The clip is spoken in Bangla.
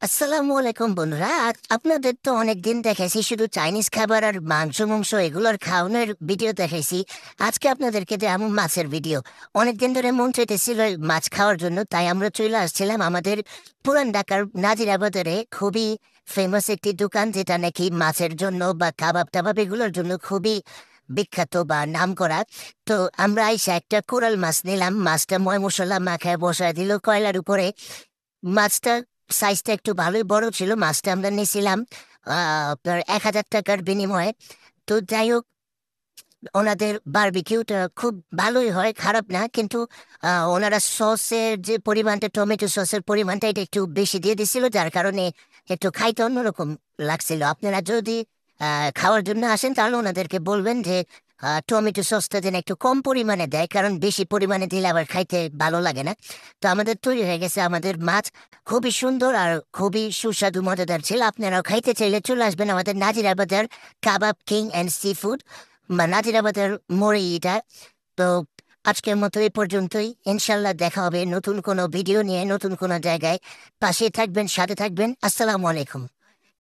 আসসালামু আলাইকুম বন্ধুরা। আপনাদের তো অনেকদিন দেখেছি শুধু চাইনিজ খাবার আর মাংস এগুলোর খাওয়ানোর ভিডিও দেখেছি। আজকে আপনাদেরকে দেখাবো মাছের ভিডিও। অনেকদিন ধরে মন চাইতেছিল এই মাছ খাওয়ার জন্য, তাই আমরা চলে আসছিলাম আমাদের পুরান ঢাকার নাজিরাবাজারে খুবই ফেমাস একটি দোকান, যেটা নাকি মাছের জন্য বা কাবাব টাবাব এগুলোর জন্য খুবই বিখ্যাত বা নাম করা। তো আমরা আইসা একটা কোরাল মাছ নিলাম। মাছটা ময় মশলা মাখায় বসায় দিল কয়লার উপরে। মাছটা সাইজটা একটু ভালোই বড় ছিল। মাছটা আমরা নিয়েছিলাম আপনার 1,000 টাকার বিনিময়ে। তো যাই হোক, ওনাদের বারবিকিউটা খুব ভালোই হয়, খারাপ না, কিন্তু ওনারা সসের যে পরিমাণটা, টমেটো সসের পরিমাণটা এটা একটু বেশি দিয়ে দিছিল, যার কারণে একটু খাইতে অন্যরকম লাগছিল। আপনারা যদি খাওয়ার জন্য আসেন তাহলে ওনাদেরকে বলবেন যে টমেটো সসটা যেন একটু কম পরিমাণে দেয়, কারণ বেশি পরিমাণে দিলে আবার খাইতে ভালো লাগে না। তো আমাদের তৈরি হয়ে গেছে আমাদের মাছ। খুবই সুন্দর আর খুবই সুস্বাদু মজাদার ছিল। আপনারাও খাইতে চাইলে চলে আসবেন আমাদের নাজিরা বাজার কাবাব কিং অ্যান্ড সি ফুড, নাজিরাবাদের মোড়ে এটা। তো আজকের মতো এই পর্যন্তই। ইনশাল্লাহ দেখা হবে নতুন কোনো ভিডিও নিয়ে, নতুন কোনো জায়গায়। পাশে থাকবেন, সাথে থাকবেন। আসসালামু আলাইকুম।